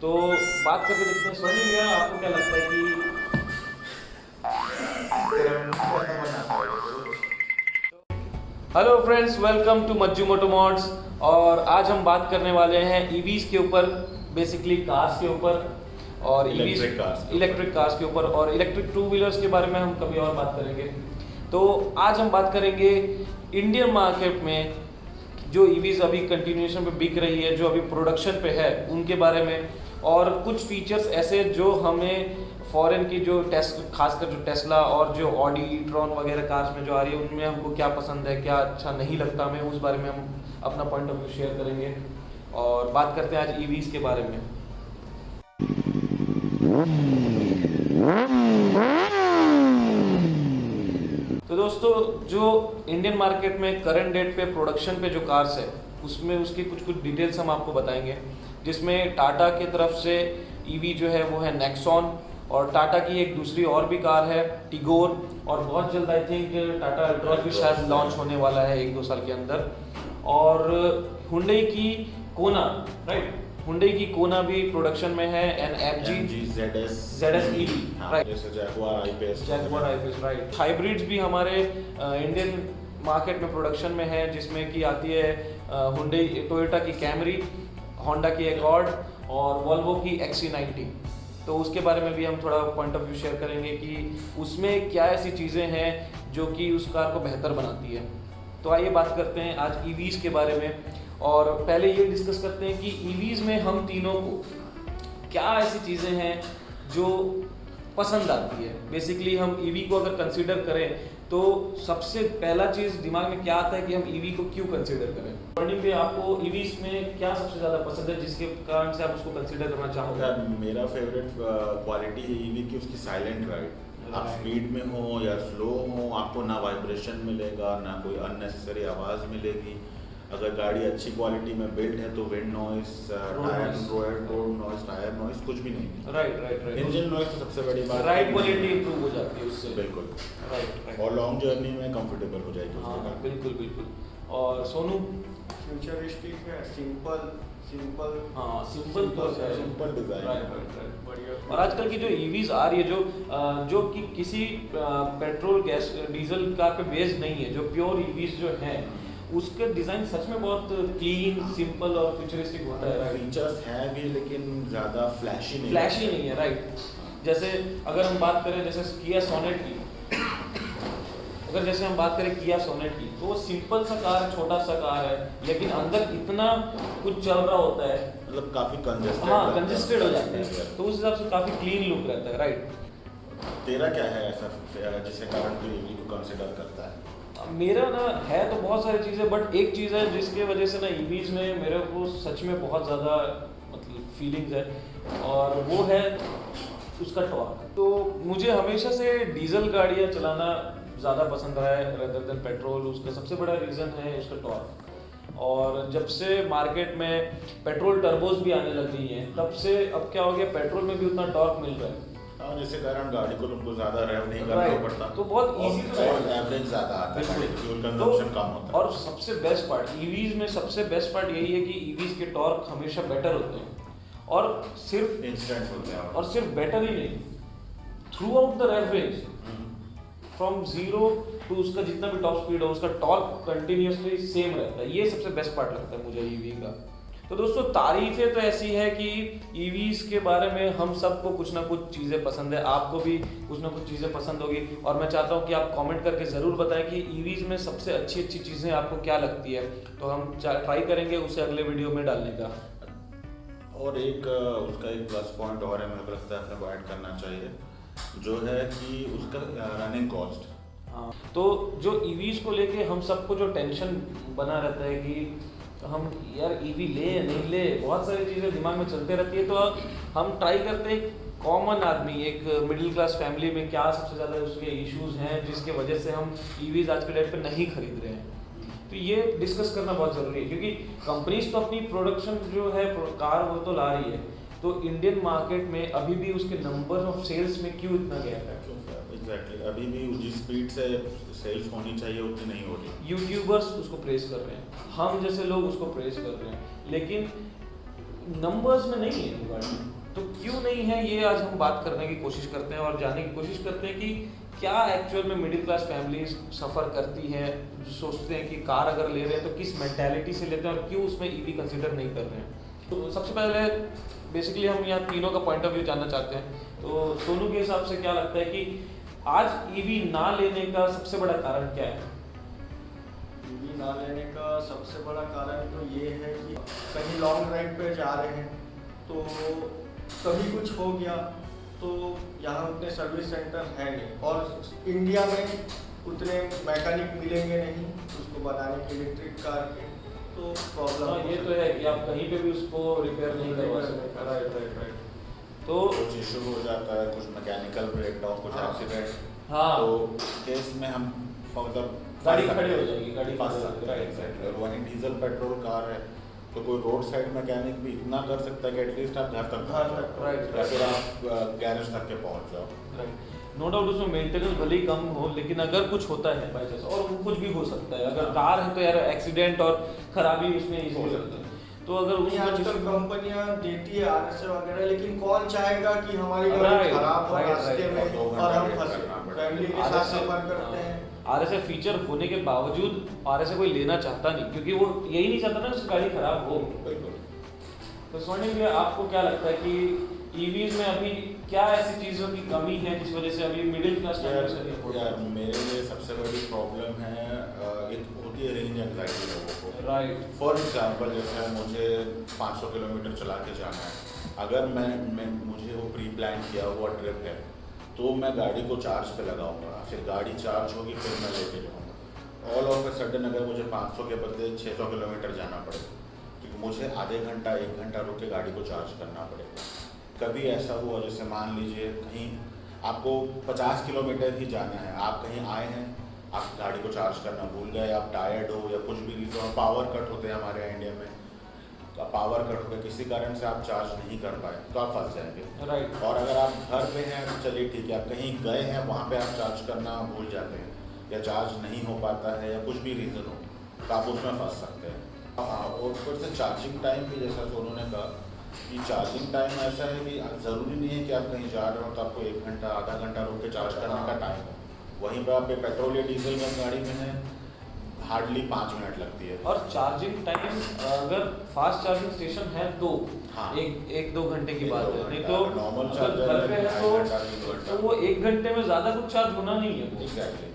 तो बात करके देखते हैं। सोनी भैया, आपको क्या लगता है कि hello friends, welcome to Majju moto mods. और आज हम बात करने वाले हैं ईवीज के ऊपर, बेसिकली कार्स के ऊपर और इलेक्ट्रिक कार्स के ऊपर और इलेक्ट्रिक टू व्हीलर्स के बारे में हम कभी और बात करेंगे। तो आज हम बात करेंगे इंडियन मार्केट में जो ईवीज अभी कंटिन्यूएशन पे बिक रही है, जो अभी प्रोडक्शन पे है, उनके बारे में, और कुछ फीचर्स ऐसे जो हमें फॉरेन की जो खासकर जो टेस्ला और जो ऑडी ट्रॉन वगैरह कार्स में जो आ रही है, उनमें हमको क्या पसंद है, क्या अच्छा नहीं लगता हमें, उस बारे में हम अपना पॉइंट ऑफ व्यू शेयर करेंगे और बात करते हैं आज ईवीज के बारे में। तो दोस्तों, जो इंडियन मार्केट में करंट डेट पे प्रोडक्शन पे जो कार्स है, उसमें उसकी कुछ डिटेल्स हम आपको बताएंगे, जिसमें टाटा की तरफ से ईवी जो है वो है नेक्सॉन, और टाटा की एक दूसरी और भी कार है टिगोर, और बहुत जल्द आई थिंक टाटा अल्ट्रॉस भी शायद लॉन्च होने वाला है 1-2 साल के अंदर। और हुंडई की कोना, राइट, हुंडई की कोना भी प्रोडक्शन में है, and MG ZS EV, right, जैसे जैगुआर I-PACE, राइट। हाइब्रिड्स भी हमारे इंडियन मार्केट में प्रोडक्शन में है, जिसमें कि आती है हुंडई, टोयोटा की कैमरी, होंडा की एकॉर्ड और वोल्वो की XC90। तो उसके बारे में भी हम थोड़ा पॉइंट ऑफ व्यू शेयर करेंगे कि उसमें क्या ऐसी चीज़ें हैं जो कि उस कार को बेहतर बनाती है। तो आइए बात करते हैं आज ईवीज़ के बारे में, और पहले ये डिस्कस करते हैं कि ईवीज़ में हम तीनों को क्या ऐसी चीज़ें हैं जो पसंद आती है। बेसिकली हम ईवी को अगर कंसीडर करें तो सबसे पहला चीज़ दिमाग में क्या आता है कि हम ईवी को क्यों कंसीडर करें। मॉर्निंग पे आपको ईवीज में क्या सबसे ज़्यादा पसंद है जिसके कारण से आप उसको कंसीडर करना चाहोगे? मेरा फेवरेट क्वालिटी है ईवी की उसकी साइलेंट राइड। आप स्पीड में हो या स्लो हो, आपको ना वाइब्रेशन मिलेगा, ना कोई अननेसेसरी आवाज़ मिलेगी। अगर गाड़ी अच्छी क्वालिटी में बिल्ड है तो wind noise, road noise, tyre noise कुछ भी नहीं। राइट। इंजन नॉइस तो सबसे बड़ी बात, राइड क्वालिटी इंप्रूव हो जाती है उससे। बिल्कुल, राइट। और लॉन्ग जर्नी में कंफर्टेबल हो जाएगी। हाँ, बिल्कुल। और सोनू? फ्यूचरिस्टिक है, सिंपल डिजाइन, राइट। और आजकल की जो ईवीज आ रही है, जो कि किसी पेट्रोल गैस डीजल कार पे बेस्ड नहीं है, जो प्योर ईवीज जो हैं, उसके डिजाइन सच में बहुत क्लीन, सिंपल और फ्यूचरिस्टिक होता है। फीचर्स हैं भी लेकिन ज़्यादा फ्लैशी नहीं है, राइट। जैसे अगर हम बात करें जैसे किया सोनेट की, किया सोनेट की, तो वो सिंपल सा कार है, छोटा सा कार है, लेकिन अंदर इतना कुछ चल रहा होता है, मतलब काफी कंजेस्टेड, हाँ, कंजेस्टेड हो जाता है, तो उस हिसाब से काफी क्लीन लुक रहता है, राइट। तेरा क्या है ऐसा जिसके कारण तू ईवी को कंसीडर करता है? मेरा ना है तो बहुत सारी चीज़ें, बट एक चीज़ है जिसके वजह से ना ईवीज में मेरे को सच में बहुत ज़्यादा मतलब फीलिंग्स है, और वो है उसका टॉर्क। तो मुझे हमेशा से डीजल गाड़ियाँ चलाना ज़्यादा पसंद रहा है रेदर देन पेट्रोल। उसका सबसे बड़ा रीज़न है उसका टॉर्क। और जब से मार्केट में पेट्रोल टर्बोस भी आने लग गई हैं, तब से अब क्या हो गया, पेट्रोल में भी उतना टॉर्क मिल रहा है, जिसके कारण गाड़ी को तुमको ज़्यादा रेव नहीं करना पड़ता, तो बहुत इजी तो है, एवरेज ज़्यादा आता है, फ्यूल कंजम्पशन कम होता है। और सबसे बेस्ट पार्ट ईवीज में, सबसे बेस्ट पार्ट यही है कि ईवीज के टॉर्क हमेशा बेटर होते हैं, और सिर्फ इंस्टेंट होते हैं, और सिर्फ बेटर ही नहीं, throughout the range, from 0 to उसका जितना भी टॉप स्पीड हो, उसका टॉर्क कंटिन्यूसली सेम रहता है। ये सबसे बेस्ट पार्ट लगता है मुझे ईवी का। तो दोस्तों, तारीफें तो ऐसी है कि ईवीज के बारे में हम सबको कुछ ना कुछ चीज़ें पसंद है, आपको भी कुछ ना कुछ चीज़ें पसंद होगी, और मैं चाहता हूँ कि आप कमेंट करके ज़रूर बताएं कि ईवीज में सबसे अच्छी चीज़ें आपको क्या लगती है, तो हम ट्राई करेंगे उसे अगले वीडियो में डालने का। और उसका एक प्लस पॉइंट और है, मेरे को लगता है अपने को ऐड करना चाहिए, जो है कि उसका रनिंग कॉस्ट। हाँ, तो जो ईवीज को लेके हम सबको जो टेंशन बना रहता है कि हम यार ईवी ले या नहीं ले, बहुत सारी चीज़ें दिमाग में चलते रहती है, तो हम ट्राई करते हैं कॉमन आदमी, एक मिडिल क्लास फैमिली में क्या सबसे ज़्यादा उसके इश्यूज हैं जिसके वजह से हम ईवीज आज के डेट पे नहीं खरीद रहे हैं। तो ये डिस्कस करना बहुत ज़रूरी है, क्योंकि कंपनीज तो अपनी प्रोडक्शन जो है कार वो तो ला रही है, तो इंडियन मार्केट में अभी भी उसके नंबर ऑफ सेल्स में क्यों इतना गैप है? एग्जैक्टली, अभी भी जिस स्पीड से सेल्स होनी चाहिए उतनी नहीं हो रही। यूट्यूबर्स उसको प्रेस कर रहे हैं, हम जैसे लोग उसको प्रेस कर रहे हैं, लेकिन नंबर्स में नहीं है वो गाड़ी, तो क्यों नहीं है ये आज हम बात करने की कोशिश करते हैं और जानने की कोशिश करते हैं कि क्या एक्चुअल में मिडिल क्लास फैमिलीज सफ़र करती है, जो सोचते हैं कि कार अगर ले रहे हैं तो किस मेंटालिटी से लेते हैं और क्यों उसमें ईवी कंसीडर नहीं कर रहे हैं। तो सबसे पहले बेसिकली हम यहाँ तीनों का पॉइंट ऑफ व्यू जानना चाहते हैं। तो सोनू के हिसाब से क्या लगता है कि आज ईवी ना लेने का सबसे बड़ा कारण क्या है? ईवी ना लेने का सबसे बड़ा कारण तो ये है कि कहीं लॉन्ग ड्राइव पे जा रहे हैं तो कभी कुछ हो गया तो यहाँ उतने सर्विस सेंटर है नहीं, और इंडिया में उतने मैकेनिक मिलेंगे नहीं उसको बनाने के इलेक्ट्रिक कार के, तो प्रॉब्लम ये तो है कि आप कहीं पे भी उसको रिपेयर नहीं करवा सकते। Right right right. तो कुछ इशू हो जाता है, कुछ मैकेनिकल ब्रेकडाउन, कुछ हाँ। एक्सीडेंट, हाँ, तो केस में हम मतलब गाड़ी खड़ी हो जाएगी, गाड़ी फंस खड़ी हो सकते जाएगी, हैं। Right, right. और वहीं डीजल पेट्रोल कार है तो कोई रोड साइड मैकेनिक भी इतना कर सकता है कि एटलीस्ट आप घर तक पहुंच जाओ, राइट, या फिर आप गैरेज तक के पहुंच जाओ। नो डाउट उसमें मेंटेनेंस भले ही कम हो, लेकिन अगर कुछ होता है बाई चांस, और कुछ भी हो सकता है, अगर कार है तो यार एक्सीडेंट और खराबी उसमें इजी हो सकता है। तो अगर नहीं, आजकल उसमें कंपनियां देती है आरएसए वगैरह, लेकिन कौन चाहेगा कि हमारी गाड़ी राइट, खराब हो राइट, रास्ते राइट, में दो घंटा और हम वेट फंसे, करना पड़े। फैमिली के साथ सफर करते हैं। आरएसए फीचर होने के बावजूद आरएसए कोई लेना चाहता नहीं, क्योंकि वो यही नहीं चाहता ना उसकी गाड़ी खराब हो। बिल्कुल। तो स्वर्णिम भैया, आपको क्या लगता है कि ईवीज में अभी क्या ऐसी चीज़ों की कमी है जिस वजह से अभी मिडिल क्लास यार मेरे लिए सबसे बड़ी प्रॉब्लम है एक होती है रेंज एंजाइटी लोगों को। राइट। फॉर एग्जांपल जैसे मुझे 500 किलोमीटर चला के जाना है, अगर मैं मुझे वो प्री प्लान किया हुआ ट्रिप है तो मैं गाड़ी को चार्ज पे लगाऊंगा, फिर गाड़ी चार्ज होगी, फिर मैं लेके जाऊँगा। ऑल ऑफ ए सडन अगर मुझे 500 के बदले 600 किलोमीटर जाना पड़े तो मुझे आधे घंटा 1 घंटा रुक के गाड़ी को चार्ज करना पड़ेगा। कभी ऐसा हुआ जैसे मान लीजिए कहीं आपको 50 किलोमीटर ही जाना है, आप कहीं आए हैं, आप गाड़ी को चार्ज करना भूल गए, आप टायर्ड हो या कुछ भी रीज़न, पावर कट होते हैं हमारे इंडिया में, तो पावर कट हो गया किसी कारण से आप चार्ज नहीं कर पाए तो आप फंस जाएंगे। राइट। और अगर आप घर पे हैं तो चलिए ठीक है, आप कहीं गए हैं वहाँ पे आप चार्ज करना भूल जाते हैं या चार्ज नहीं हो पाता है या कुछ भी रीज़न हो तो आप उसमें फंस सकते हैं। हाँ, और फिर से चार्जिंग टाइम भी जैसा सोनू ने कहा कि चार्जिंग टाइम ऐसा है कि ज़रूरी नहीं है कि आप कहीं जा रहे हो तो आपको 1 घंटा आधा घंटा रुक के चार्ज करने का टाइम हो, वहीं पर आप पेट्रोल या डीजल में गाड़ी में है हार्डली 5 मिनट लगती है। और चार्जिंग टाइम अगर फास्ट चार्जिंग स्टेशन है तो हाँ। एक दो घंटे की बात है, नहीं अगर नॉर्मल तो चार्जर घर पे है है तो वो 1 घंटे में ज़्यादा कुछ चार्ज होना नहीं है। एग्जैक्टली।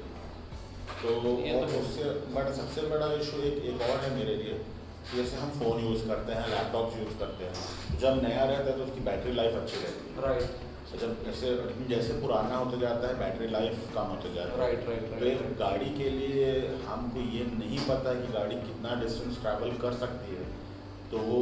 तो ये और तो उससे बट सबसे बड़ा इशू एक और है मेरे लिए, जैसे हम फ़ोन यूज़ करते हैं, लैपटॉप यूज़ करते हैं, जब नया रहता है तो उसकी बैटरी लाइफ अच्छी रहती है। राइट। तो जब जैसे पुराना होते जाता है बैटरी लाइफ कम होते जाता है। राइट, राइट, तो एक गाड़ी के लिए हमको ये नहीं पता कि गाड़ी कितना डिस्टेंस ट्रैवल कर सकती है, तो वो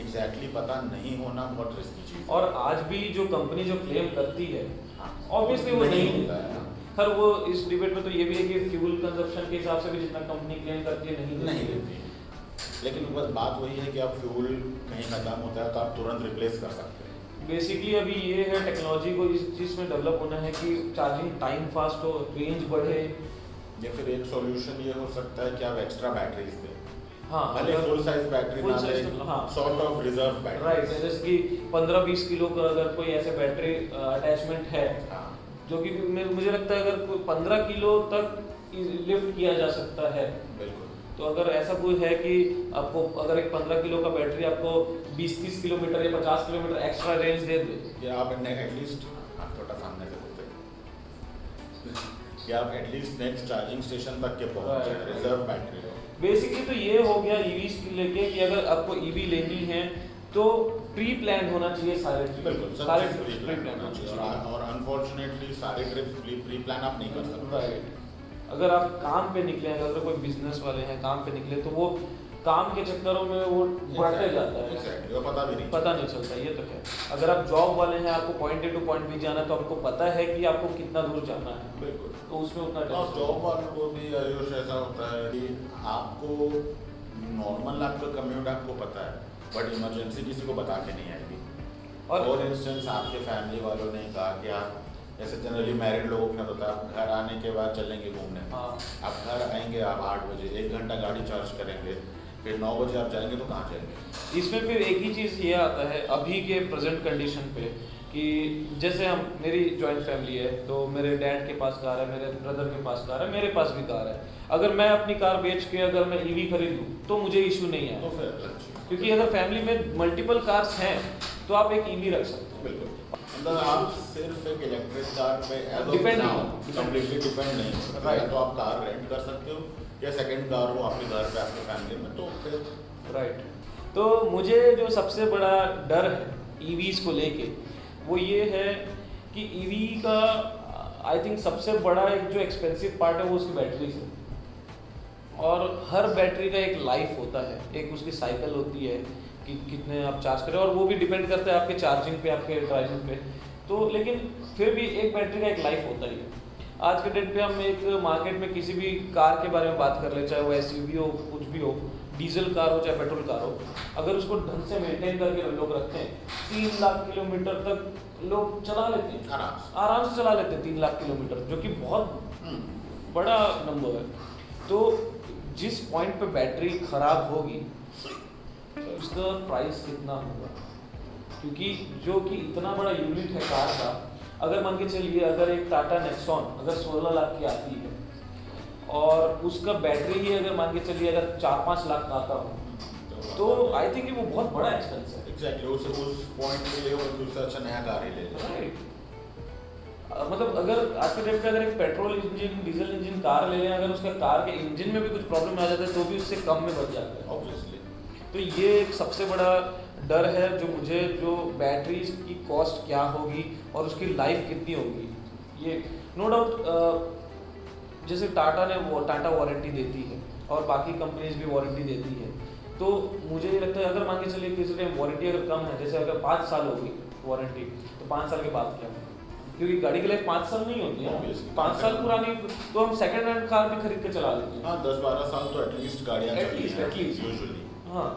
एग्जैक्टली पता नहीं होना बहुत रिस्की चीज़ है। और आज भी जो कंपनी जो क्लेम करती है हाँ, ऑब्वियसली वो नहीं होता है। खैर वो इस डिबेट में तो ये भी है कि फ्यूल कंजप्शन के हिसाब से भी जितना कंपनी क्लेम करती है नहीं देती है। लेकिन बस बात वही है कि आप फ्यूल कहीं खत्म होता है तो आप तुरंत रिप्लेस कर सकते हैं। बेसिकली अभी ये है टेक्नोलॉजी को इस चीज़ में डेवलप होना है कि चार्जिंग टाइम फास्ट हो, रेंज बढ़े। या फिर एक सॉल्यूशन ये हो सकता है कि आप एक्स्ट्रा बैटरीज दें। हाँ, भले फुल साइज बैटरी full ना size दें, तो हाँ। Sort of reserve battery. Right, जैसे कि 15-20 किलो का अगर कोई ऐसे बैटरी अटैचमेंट है हाँ, जो कि मुझे लगता है अगर कोई 15 किलो तक लिफ्ट किया जा सकता है। बिल्कुल। तो अगर ऐसा कोई है कि आपको अगर एक 15 किलो का बैटरी आपको 20-30 किलोमीटर या 50 किलोमीटर एक्स्ट्रा रेंज दे दे, या आप एटलीस्ट थोड़ा सामने से बोलते कि आप एटलीस्ट नेक्स्ट चार्जिंग स्टेशन तक के पहुंच जाए, Right. रिजर्व बैटरी हो। बेसिकली तो ये हो गया ईवीज की लेके कि अगर आपको ईवी लेनी है तो प्री प्लान होना चाहिए सारे trip। बिल्कुल, सब सारे चीज़ trips प्री pre-planned प्लान होना चाहिए और अनफॉर्चुनेटली सारे ट्रिप्स प्री प्लान आप नहीं कर सकते। राइट। अगर आप काम पे निकले हैं, अगर कोई बिजनेस वाले हैं काम पे निकले तो वो काम के चक्करों में वो बढ़ते जाता है, एग्जैक्टली, और पता भी नहीं पता नहीं चलता। ये तो है। अगर आप जॉब वाले हैं, आपको point A to point B जाना है तो आपको पता है कि आपको कितना दूर जाना है, बिल्कुल। तो उसमें उतना और टेंशन जॉब वालों को भी आयुष ऐसा होता है कि आपको नॉर्मल आपका कम्यूट आपको पता है, बट इमरजेंसी किसी को बता के नहीं आएगी। और फॉर इंस्टेंस आपके फैमिली वालों ने कहा कि आप जैसे जनरली मैरिड लोगों के साथ होता है, आप घर आने के बाद चलेंगे घूमने। हाँ। आप घर आएंगे, आप 8 बजे 1 घंटा गाड़ी चार्ज करेंगे, फिर 9 बजे आप जाएंगे तो कहाँ जाएंगे? इसमें फिर एक ही चीज़ ये आता है अभी के प्रेजेंट कंडीशन पे कि जैसे मेरी जॉइंट फैमिली है, तो मेरे डैड के पास कार है, मेरे ब्रदर के पास कार है, मेरे पास भी कार है। अगर मैं अपनी कार बेच के अगर मैं ईवी खरीद लूँ तो मुझे इशू नहीं है, तो फिर अच्छा, क्योंकि अगर फैमिली में मल्टीपल कार्स हैं तो आप एक ईवी रख सकते हो। बिल्कुल। मतलब आप सिर्फ एक इलेक्ट्रिक कार पे Depend नाउ नहीं। कम्प्लीटली डिपेंड नहीं हो सकते। Right. या तो आप कार रेंट कर सकते हो या सेकंड कार हो आपके घर पे आपके फैमिली में, तो फिर राइट। तो मुझे जो सबसे बड़ा डर है ईवीज को लेके वो ये है कि ईवी का आई थिंक सबसे बड़ा एक जो एक्सपेंसिव पार्ट है वो उसकी बैटरी है, और हर बैटरी का एक लाइफ होता है, एक उसकी साइकिल होती है कि कितने आप चार्ज करें, और वो भी डिपेंड करता है आपके चार्जिंग पे, आपके ड्राइविंग पे। तो लेकिन फिर भी एक बैटरी का एक लाइफ होता ही है। आज के डेट पे हम एक मार्केट में किसी भी कार के बारे में बात कर ले, चाहे वो एसयूवी हो, कुछ भी हो, डीजल कार हो चाहे पेट्रोल कार हो, अगर उसको ढंग से मेंटेन करके लोग रखते हैं 3 लाख किलोमीटर तक लोग चला लेते हैं, आराम से चला लेते हैं 3 लाख किलोमीटर, जो कि बहुत बड़ा नंबर है। तो जिस पॉइंट पे बैटरी खराब होगी उसका प्राइस कितना होगा, क्योंकि जो कि इतना बड़ा यूनिट है कार का, अगर मान के चलिए अगर एक टाटा नेक्सॉन अगर 16 लाख की आती है और उसका बैटरी ही अगर मान के चलिए अगर 4-5 लाख का आता हो, तो आई थिंक वो बहुत बड़ा एक्सपेंस है। एग्जैक्टली उस पॉइंट पे ले और दूसरा अच्छा नया कार ही ले ले। राइट। मतलब अगर आज के डेट पे अगर एक petrol engine diesel engine car ले लें, अगर उसका कार के इंजन में भी कुछ प्रॉब्लम आ जाता है तो भी उससे कम में बच जाता है ऑब्वियसली। तो ये एक सबसे बड़ा डर है जो मुझे, जो बैटरीज की कॉस्ट क्या होगी और उसकी लाइफ कितनी होगी। ये नो डाउट जैसे टाटा ने वो टाटा वारंटी देती है और बाकी कंपनीज भी वारंटी देती है, तो मुझे ये लगता है अगर मान के चलिए किसी टाइम वारंटी अगर कम है, जैसे अगर 5 साल होगी वारंटी, तो 5 साल के बाद क्या होगा, क्योंकि गाड़ी की लाइफ 5 साल नहीं होती है, 5 साल पुरानी तो हम सेकंड हैंड कार भी खरीद के चला लेते हैं। हाँ 10-12 साल तो एटलीस्ट गाड़ियाँ चलती हैं एटलीस्ट यूजुअली। हाँ,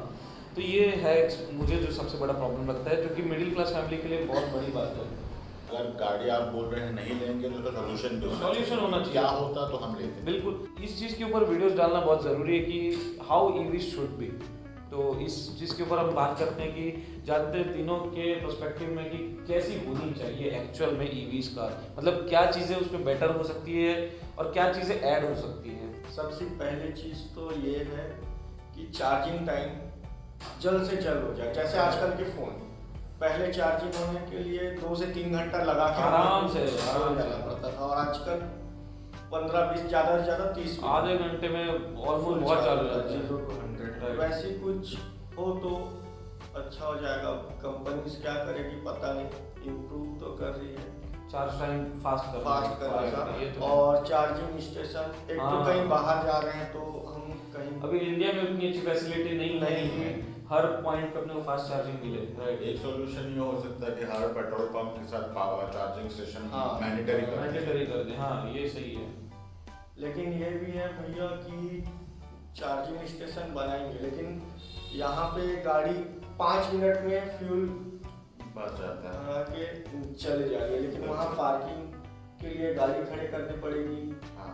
तो ये है मुझे जो सबसे बड़ा प्रॉब्लम लगता है, जो कि मिडिल क्लास फैमिली के लिए बहुत बड़ी बात है। अगर गाड़ी आप बोल रहे हैं नहीं लेंगे तो सोल्यूशन भी सॉल्यूशन होना चाहिए। क्या होता तो हम लेते। बिल्कुल, इस चीज़ के ऊपर वीडियोस डालना बहुत ज़रूरी है कि हाउ ईवी शुड बी। तो इस चीज़ के ऊपर हम बात करते हैं कि जानते हैं तीनों के पर्सपेक्टिव में कि कैसी होनी चाहिए एक्चुअल में ईवीज का, मतलब क्या चीज़ें उसमें बेटर हो सकती है और क्या चीज़ें ऐड हो सकती है। सबसे पहली चीज़ तो ये है कि चार्जिंग टाइम जल्द से जल्द हो जाए। जैसे आजकल के फ़ोन पहले चार्जिंग होने के लिए 2 से 3 घंटा लगा के आराम से जाना पड़ता था, और आजकल 15-20 ज़्यादा से ज़्यादा 30 आधे घंटे में ऑलमोस्ट बहुत चार्ज हो जाता है। 0 to 100 वैसे कुछ हो तो अच्छा हो जाएगा। कंपनीज क्या करेगी पता नहीं, इम्प्रूव तो कर रही है, चार्ज टाइम फास्ट करेगा। और चार्जिंग स्टेशन एक तो कहीं बाहर जा रहे हैं तो हम कहीं, अभी इंडिया में उतनी अच्छी फैसिलिटी नहीं है हर पॉइंट पे अपने को फास्ट चार्जिंग मिले। राइट। एक सॉल्यूशन ये हो सकता है कि हर पेट्रोल पंप के साथ पावर चार्जिंग स्टेशन मैंडेटरी कर दें। हाँ ये सही है, लेकिन ये भी है भैया कि चार्जिंग स्टेशन बनाएंगे, लेकिन यहाँ पे गाड़ी 5 मिनट में फ्यूल बच जाता है भरा के चले जाएगी, लेकिन वहाँ पार्किंग के लिए गाड़ी खड़े करनी पड़ेगी। हाँ।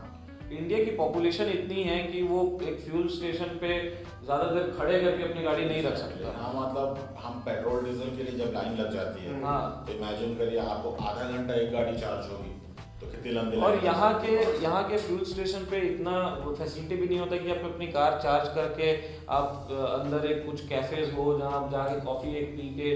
इंडिया की पॉपुलेशन इतनी है कि वो एक फ्यूल स्टेशन पे ज़्यादा देर खड़े करके अपनी गाड़ी नहीं रख सकते। हाँ मतलब हम पेट्रोल डीजल के लिए जब लाइन लग जाती है, हाँ, तो इमेजिन करिए आपको आधा घंटा एक गाड़ी चार्ज होगी तो कितनी लंबी। और यहाँ के फ्यूल स्टेशन पे इतना फैसिलिटी भी नहीं होता कि आप अपनी कार चार्ज करके आप अंदर एक कुछ कैफेज हो जहाँ आप जाके कॉफ़ी एक पी के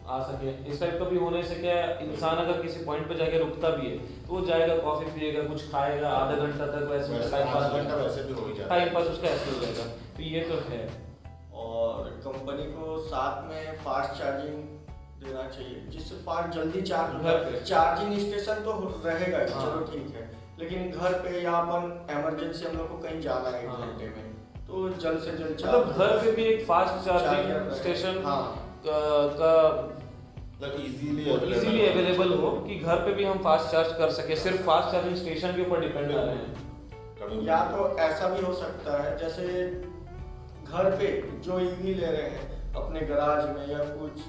आ सके। इस टाइप का भी होने से क्या इंसान अगर किसी पॉइंट पे जाके रुकता भी है तो वो जाएगा, कॉफ़ी पिएगा, कुछ खाएगा, आधा घंटा तक वैसे वैसे भी हो ही जाता है, टाइम पास उसका ऐसे हो जाएगा। तो ये तो है। और कंपनी को साथ में फास्ट चार्जिंग देना चाहिए, जिससे फास्ट जल्दी चार्जिंग स्टेशन तो रहेगा ही, चलो ठीक है, लेकिन घर पे या अपन इमरजेंसी हम लोग को कहीं जाना है 1 घंटे में, तो जल्द से जल्द मतलब घर पे भी एक फास्ट चार्जिंग स्टेशन का इजीली अवेलेबल हो कि घर पे भी हम फास्ट चार्ज कर सके। सिर्फ फास्ट चार्जिंग स्टेशन के ऊपर डिपेंड कर रहे हैं। या तो ऐसा भी हो सकता है जैसे घर पे जो ईवी ले रहे हैं अपने गराज में या कुछ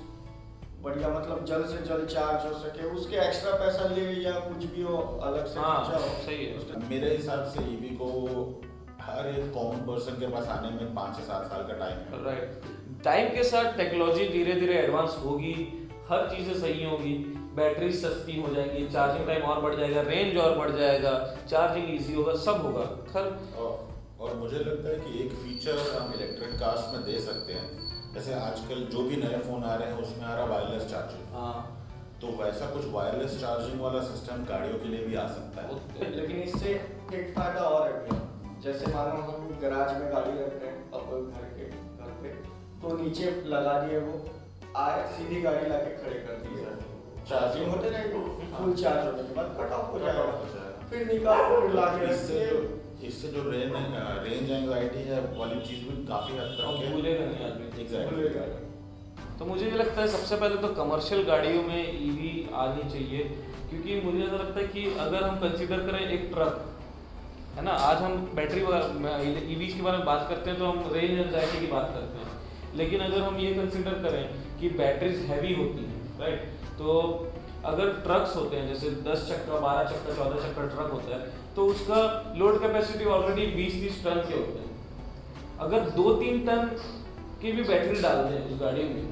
बढ़िया, मतलब जल्द से जल्द चार्ज हो सके, उसके एक्स्ट्रा पैसा ले या कुछ भी हो अलग से खर्चा हो। सही है। मेरे हिसाब से ईवी को हर एक कॉमन पर्सन के पास आने में 5 से 7 साल का टाइम है। राइट, टाइम के साथ टेक्नोलॉजी धीरे धीरे एडवांस होगी, हर चीज़ें सही होगी, बैटरी सस्ती हो जाएगी, चार्जिंग टाइम और बढ़ जाएगा, रेंज और बढ़ जाएगा, चार्जिंग इजी होगा, सब होगा। खैर और मुझे लगता है कि एक फीचर हम इलेक्ट्रिक कार्स में दे सकते हैं, जैसे आजकल जो भी नए फ़ोन आ रहे हैं उसमें आ रहा वायरलेस चार्जिंग। हाँ, तो वैसा कुछ वायरलेस चार्जिंग वाला सिस्टम गाड़ियों के लिए भी आ सकता है। लेकिन इससे एक फायदा और है भैया, जैसे मानो हम गैराज में गाड़ी रखते हैं अपन घर पे, तो नीचे लगा दिए वो आए, सीधी गाड़ी लाके खड़े कर दी है, चार्जिंग होते रहेगी, फुल चार्ज होने के बाद कट ऑफ हो जाएगा, फिर निकाल फिर लाके रख दिए। इससे जो रेंज एंग्जाइटी है वाली चीज़ भी काफ़ी हद तक भूलेगा नहीं आदमी। एग्जैक्टली। तो मुझे ये लगता है सबसे पहले तो कमर्शियल गाड़ियों में ईवी आनी चाहिए, क्योंकि मुझे ऐसा लगता है कि अगर हम कंसीडर करें एक ट्रक है ना, आज हम बैटरी ईवी के बारे में बात करते हैं तो हम रेंज एंजाइटी की बात करते हैं, लेकिन अगर हम ये कंसीडर करें कि बैटरीज हैवी होती हैं, राइट, तो अगर ट्रक्स होते हैं जैसे 10 चक्का 12 चक्का 14 चक्का ट्रक होता है तो उसका लोड कैपेसिटी ऑलरेडी 20-30 टन के होते हैं। अगर 2-3 टन की भी बैटरी डाल दें उस गाड़ी में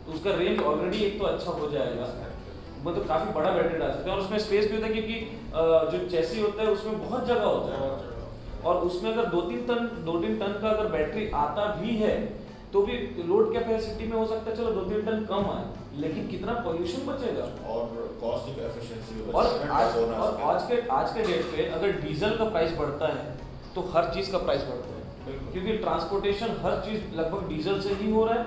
तो उसका रेंज ऑलरेडी एक तो अच्छा हो जाएगा, मतलब काफ़ी बड़ा बैटरी डाल सकते हैं, और उसमें स्पेस भी होता है क्योंकि जो चेसी होता है उसमें बहुत जगह होता है, और उसमें अगर 2-3 टन का अगर बैटरी आता भी है तो भी लोड कैपेसिटी में हो सकता है चलो 2-3 टन कम आए, लेकिन कितना पोल्यूशन बचेगा और कॉस्ट एफिशिएंसी भी और बचेगा। आज के डेट पे अगर डीजल का प्राइस बढ़ता है तो हर चीज़ का प्राइस बढ़ता है, क्योंकि ट्रांसपोर्टेशन हर चीज़ लगभग डीजल से ही हो रहा है।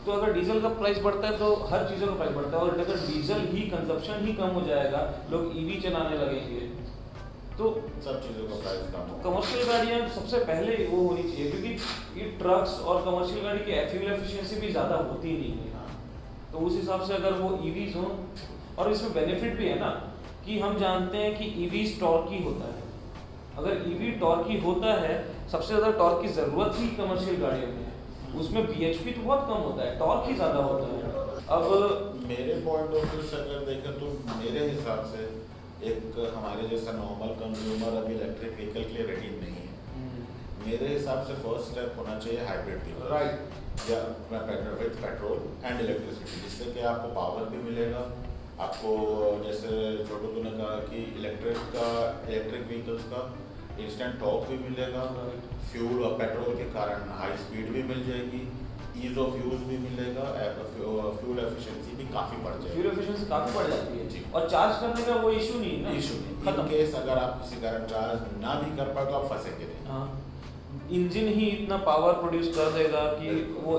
तो अगर डीजल का प्राइस बढ़ता है तो हर चीज़ों का प्राइस बढ़ता है, और अगर डीजल ही कंजप्शन ही कम हो जाएगा, लोग ईवी चलाने लगेंगे तो सब चीज़ों का प्राइस कम होगा। कमर्शियल गाड़ियाँ सबसे पहले वो होनी चाहिए, क्योंकि ये ट्रक्स और कमर्शियल गाड़ी की फ्यूल एफिशिएंसी भी ज़्यादा होती नहीं है। तो उस हिसाब से अगर वो ईवीज हों, और इसमें बेनिफिट भी है ना कि हम जानते हैं कि ईवी टॉर्की होता है, अगर ईवी टॉर्की होता है, सबसे ज़्यादा टॉर्क की ज़रूरत ही कमर्शियल गाड़ियों में है, उसमें बीएचपी तो बहुत कम होता है, टॉर्क ही ज़्यादा होता है। अब मेरे पॉइंट ऑफ व्यू से अगर देखें तो मेरे हिसाब से एक हमारे जैसा नॉर्मल कंज्यूमर अभी इलेक्ट्रिक व्हीकल के लिए रेडी नहीं है। मेरे हिसाब से फर्स्ट स्टेप होना चाहिए हाइब्रिड व्हीकल, राइट, या विद पेट्रोल एंड इलेक्ट्रिसिटी, जिससे कि आपको पावर भी मिलेगा, आपको जैसे छोटू तूने कहा कि इलेक्ट्रिक व्हीकल्स का इंस्टेंट टॉर्क भी मिलेगा, फ्यूल और पेट्रोल के कारण हाई स्पीड भी मिल जाएगी, ईज ऑफ यूज भी मिलेगा, फ्यूल एफिशिएंसी भी काफ़ी बढ़ जाएगी। फ्यूल एफिशिएंसी काफ़ी बढ़ जाती है जी। और चार्ज करने का वो इशू नहीं है ना, इशू नहीं, खत्म। इन केस अगर आप किसी कारण चार्ज ना भी कर पाए तो आप फंसेंगे नहीं। हाँ, इंजन ही इतना पावर प्रोड्यूस कर देगा कि वो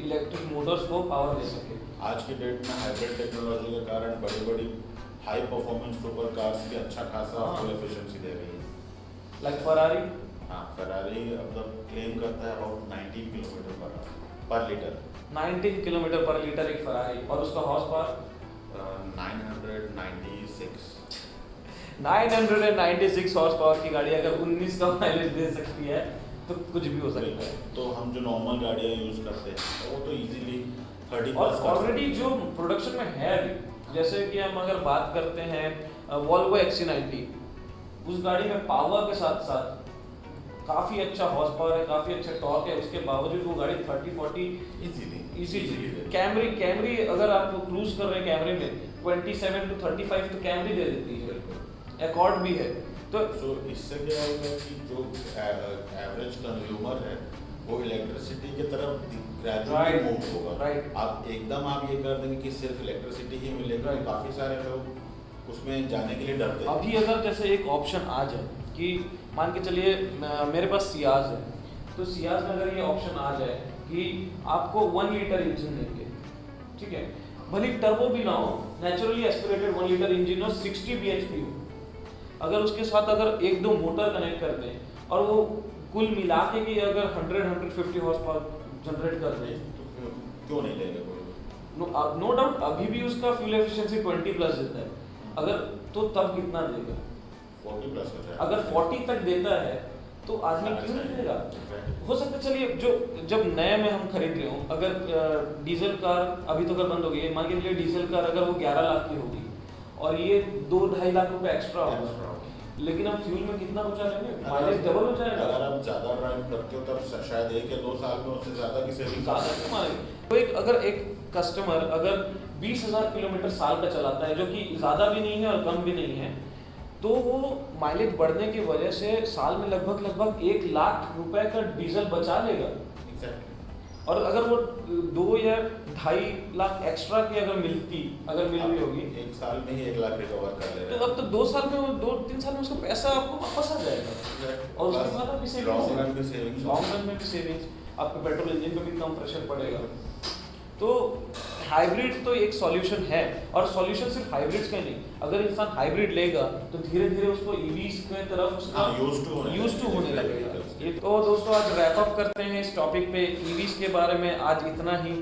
इलेक्ट्रिक मोटर्स को पावर दे सके। आज की डेट में हाइब्रिड टेक्नोलॉजी के कारण बड़ी बड़ी हाई परफॉर्मेंस सुपर कार्स की अच्छा खासा फ्यूल एफिशिएंसी दे रही है। लाइक फरारी, हाँ, फरारी मतलब क्लेम करता है अबाउट 19 किलोमीटर पर लीटर। 19 किलोमीटर पर लीटर एक फरारी, और उसका हॉर्स पावर 996 हॉर्स पावर की गाड़ी अगर 19 का माइलेज दे सकती है तो कुछ भी हो सकता है। तो हम जो नॉर्मल गाड़ियाँ यूज़ करते हैं वो तो इजीली 30 और प्लस ऑलरेडी जो प्रोडक्शन में है अभी, जैसे कि हम अगर बात करते हैं वॉल्वो XC90, उस गाड़ी में पावर के साथ साथ काफ़ी अच्छा हॉर्स पावर है, काफ़ी अच्छा टॉर्क है, उसके बावजूद वो गाड़ी 30-40 इजीली कैमरी अगर आप क्रूज कर रहे हैं कैमरे में 27 to 35 तो कैमरी दे देती है, एकॉर्ड भी है। तो इससे क्या होगा कि जो एवरेज कंज्यूमर है वो इलेक्ट्रिसिटी की तरफ ग्रेजुअली मूव होगा। राइट, आप एकदम आप ये कर देंगे कि सिर्फ इलेक्ट्रिसिटी ही मिलेगा, तो काफ़ी सारे लोग उसमें जाने के लिए डरते हैं। अभी अगर जैसे एक ऑप्शन आ जाए कि मान के चलिए मेरे पास सियाज है, तो सियाज में अगर ये ऑप्शन आ जाए कि आपको 1 लीटर इंजन देंगे, ठीक है, भले टर्बो भी ना हो, नेचुरली एस्पिरेटेड 1 लीटर इंजन हो, 60 bhp हो, अगर उसके साथ अगर 1-2 मोटर कनेक्ट कर दें और वो कुल मिला के कि अगर 100-150 हॉर्स पावर जनरेट कर दें तो क्यों नहीं लेंगे कोई? नो डाउट अभी भी उसका फ्यूल एफिशिएंसी 20 प्लस देता है, अगर तो तब कितना देगा? 40 प्लस हो जाए। अगर 40 तक देता है तो आदमी क्यों नहीं लेगा? हो सकता है, चलिए जो जब नए में हम खरीद रहे हो, अगर डीजल कार अभी तो कर बंद हो गई है, मान के लिए डीजल कार अगर वो 11 लाख की होगी और ये 2-2.5 लाख रुपए एक्स्ट्रा होगा, लेकिन हम फ्यूल में कितना ऊंचा लेंगे, माइलेज डबल हो जाएगा। अगर आप ज़्यादा ड्राइव करते हो तब शायद 1 या 2 साल में उससे ज़्यादा की सेविंग ज़्यादा कमाएंगे। तो अगर एक कस्टमर अगर 20,000 किलोमीटर साल का चलाता है, जो कि ज़्यादा भी नहीं है और कम भी नहीं है, तो वो माइलेज बढ़ने की वजह से साल में लगभग 1 लाख रुपए का डीजल बचा लेगा। एग्जैक्टली। और अगर वो 2 या 2.5 लाख एक्स्ट्रा की अगर मिल रही होगी, 1 साल में ही 1 लाख रिकवर कर ले रहे तो अब तो 2 साल में 2-3 साल में उसका पैसा आपको वापस आ जाएगा। और उसके बाद आपकी सेविंग्स, लॉन्ग रन में सेविंग्स, लॉन्ग रन में भी सेविंग्स, आपके पेट्रोल इंजन पे भी कम प्रेशर पड़ेगा। तो हाइब्रिड तो एक सॉल्यूशन है, और सॉल्यूशन सिर्फ हाइब्रिड्स का नहीं, अगर इंसान हाइब्रिड लेगा तो धीरे धीरे उसको ईवीज की तरफ उसका यूज टू होने लगेगा। ये तो दोस्तों आज रैप अप करते हैं इस टॉपिक पे, ईवीज के बारे में आज इतना ही।